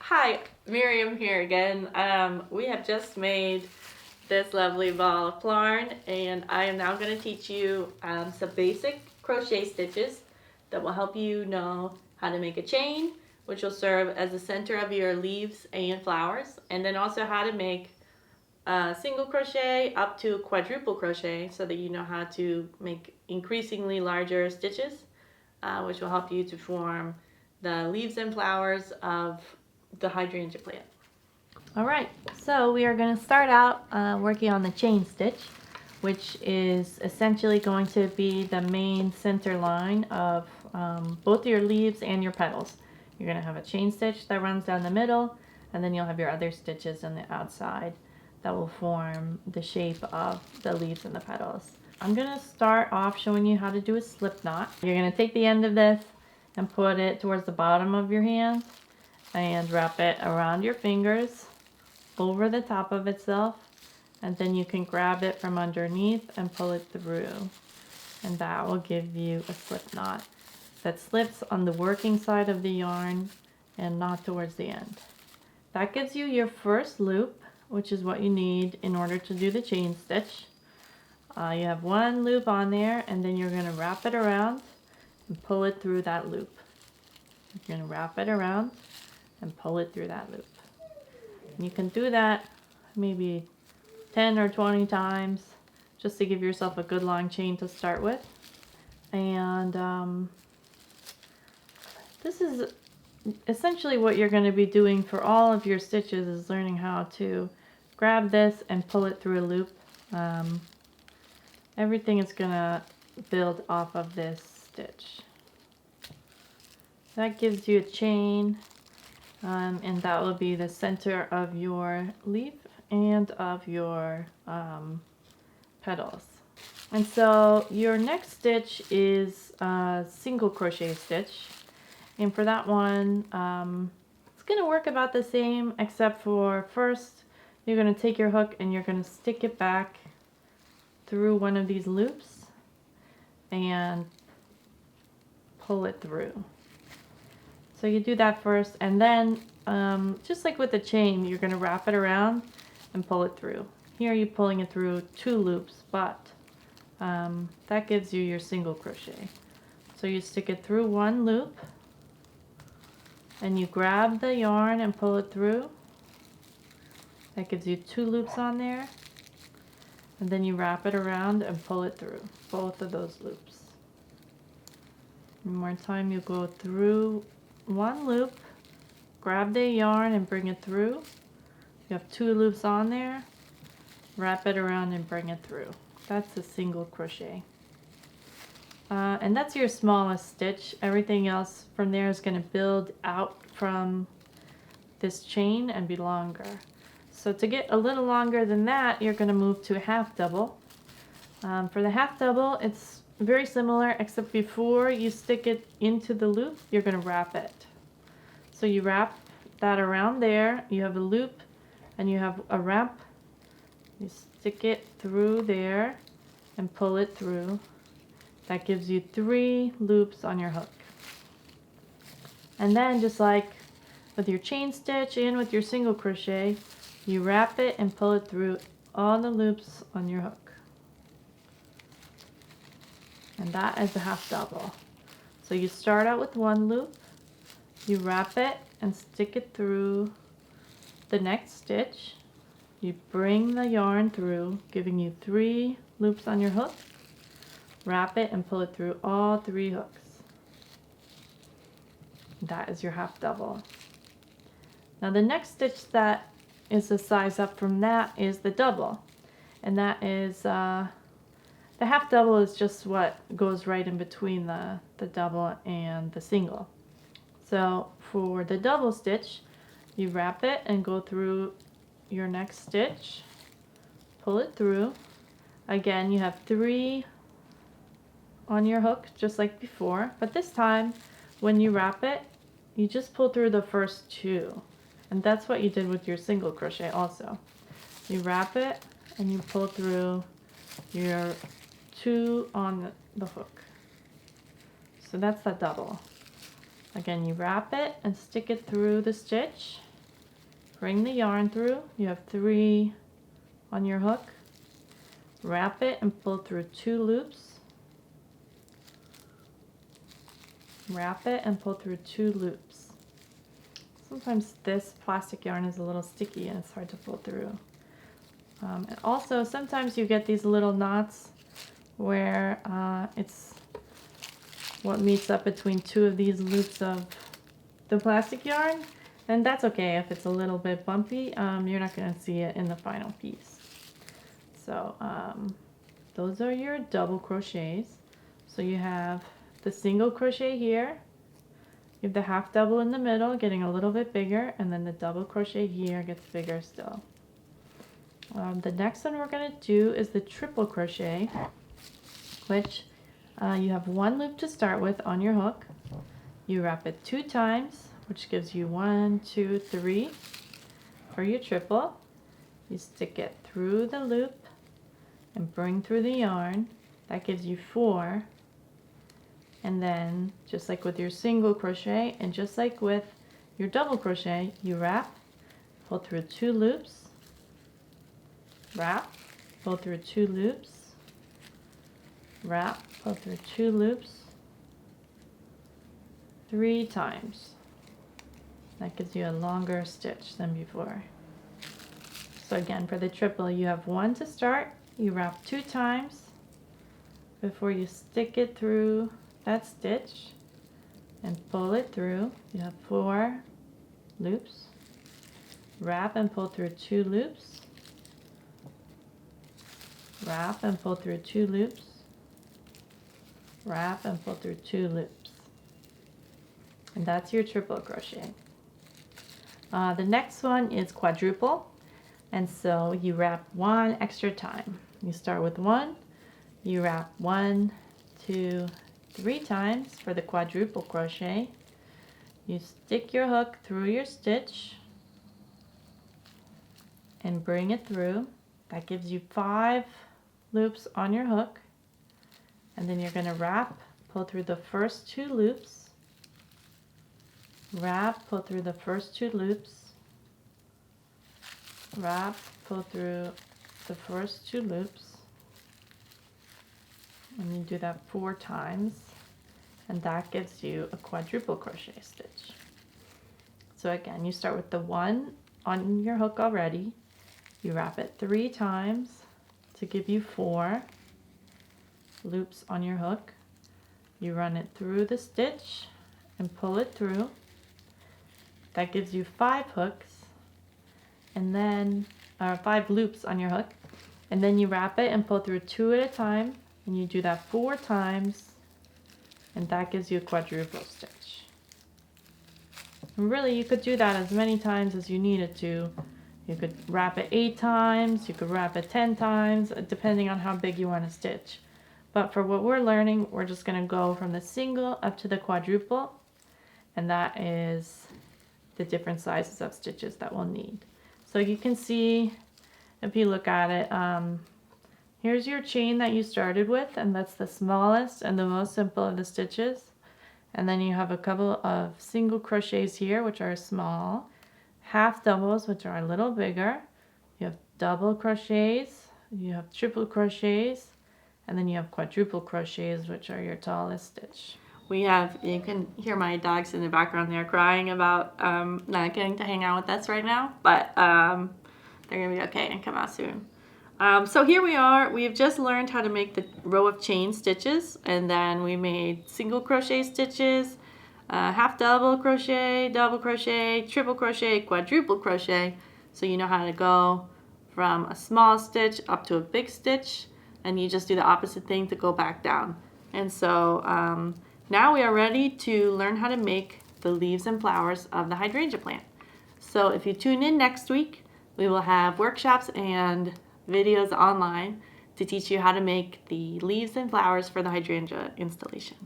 Hi, Miriam here again. We have just made this lovely ball of yarn, and I am now going to teach you some basic crochet stitches that will help you know how to make a chain, which will serve as the center of your leaves and flowers, and then also how to make single crochet up to quadruple crochet so that you know how to make increasingly larger stitches, which will help you to form the leaves and flowers of the hydrangea plant. Alright, so we are going to start out working on the chain stitch, which is essentially going to be the main center line of both your leaves and your petals. You're going to have a chain stitch that runs down the middle, and then you'll have your other stitches on the outside that will form the shape of the leaves and the petals. I'm going to start off showing you how to do a slip knot. You're going to take the end of this and put it towards the bottom of your hand and wrap it around your fingers over the top of itself, and then you can grab it from underneath and pull it through, and that will give you a slip knot that slips on the working side of the yarn and not towards the end. That gives you your first loop, which is what you need in order to do the chain stitch. You have one loop on there, and then you're going to wrap it around and pull it through that loop. You're going to wrap it around and pull it through that loop. And you can do that maybe 10 or 20 times just to give yourself a good long chain to start with. And this is essentially what you're going to be doing for all of your stitches, is learning how to grab this and pull it through a loop. Everything is going to build off of this stitch. That gives you a chain. And that will be the center of your leaf and of your petals. And so your next stitch is a single crochet stitch, and for that one it's going to work about the same, except for first you're going to take your hook and you're going to stick it back through one of these loops and pull it through. So you do that first, and then just like with the chain, you're going to wrap it around and pull it through. Here you're pulling it through 2 loops, but that gives you your single crochet. So you stick it through 1 loop, and you grab the yarn and pull it through. That gives you 2 loops on there, and then you wrap it around and pull it through both of those loops. One more time, you go through 1 loop, grab the yarn and bring it through. You have 2 loops on there, wrap it around and bring it through. That's a single crochet. And that's your smallest stitch. Everything else from there is going to build out from this chain and be longer. So to get a little longer than that, you're going to move to a half double. For the half double, it's very similar, except before you stick it into the loop, you're going to wrap it. So you wrap that around there, you have a loop and you have a wrap. You stick it through there and pull it through. That gives you 3 loops on your hook. And then, just like with your chain stitch and with your single crochet, you wrap it and pull it through all the loops on your hook. And that is a half double. So you start out with 1 loop, you wrap it and stick it through the next stitch, you bring the yarn through, giving you 3 loops on your hook, wrap it and pull it through all 3 hooks. That is your half double. Now the next stitch that is a size up from that is the double, and that is the half double is just what goes right in between the double and the single. So for the double stitch, you wrap it and go through your next stitch, pull it through. Again, you have 3 on your hook just like before, but this time when you wrap it, you just pull through the first 2. And that's what you did with your single crochet also. You wrap it and you pull through your 2 on the hook. So that's the double. Again, you wrap it and stick it through the stitch, bring the yarn through. You have 3 on your hook. Wrap it and pull through 2 loops. Wrap it and pull through 2 loops. Sometimes this plastic yarn is a little sticky and it's hard to pull through. And also sometimes you get these little knots where it's what meets up between 2 of these loops of the plastic yarn, and that's okay if it's a little bit bumpy. You're not going to see it in the final piece. So those are your double crochets. So you have the single crochet here, you have the half double in the middle getting a little bit bigger, and then the double crochet here gets bigger still. The next one we're going to do is the triple crochet, which you have 1 loop to start with on your hook. You wrap it 2 times, which gives you 1, 2, 3 for your triple. You stick it through the loop and bring through the yarn. That gives you 4. And then just like with your single crochet and just like with your double crochet, you wrap, pull through 2 loops, wrap, pull through 2 loops, wrap, pull through 2 loops 3 times. That gives you a longer stitch than before. So again, for the triple, you have 1 to start, you wrap 2 times before you stick it through that stitch and pull it through. You have 4 loops, wrap and pull through 2 loops, wrap and pull through 2 loops, wrap and pull through 2 loops. And that's your triple crochet. The next one is quadruple, and so you wrap 1 extra time. You start with 1, you wrap 1, 2, 3 times for the quadruple crochet. You stick your hook through your stitch and bring it through. That gives you 5 loops on your hook, and then you're going to wrap, pull through the first 2 loops, wrap, pull through the first 2 loops, wrap, pull through the first 2 loops, and you do that 4 times, and that gives you a quadruple crochet stitch. So again, you start with the 1 on your hook already, you wrap it 3 times to give you 4 loops on your hook, you run it through the stitch and pull it through. That gives you 5 hooks, and then 5 loops on your hook, and then you wrap it and pull through 2 at a time, and you do that 4 times, and that gives you a quadruple stitch. And really, you could do that as many times as you needed to. You could wrap it 8 times, you could wrap it 10 times, depending on how big you want to stitch. But for what we're learning, we're just going to go from the single up to the quadruple, and that is the different sizes of stitches that we'll need. So you can see, if you look at it, here's your chain that you started with, and that's the smallest and the most simple of the stitches. And then you have a couple of single crochets here, which are small, half doubles, which are a little bigger. You have double crochets, you have triple crochets, and then you have quadruple crochets, which are your tallest stitch. You can hear my dogs in the background there crying about not getting to hang out with us right now, but they're gonna be okay and come out soon. So here we are. We've just learned how to make the row of chain stitches, and then we made single crochet stitches, half double crochet, triple crochet, quadruple crochet. So you know how to go from a small stitch up to a big stitch, and you just do the opposite thing to go back down. And so now we are ready to learn how to make the leaves and flowers of the hydrangea plant. So if you tune in next week, we will have workshops and videos online to teach you how to make the leaves and flowers for the hydrangea installation.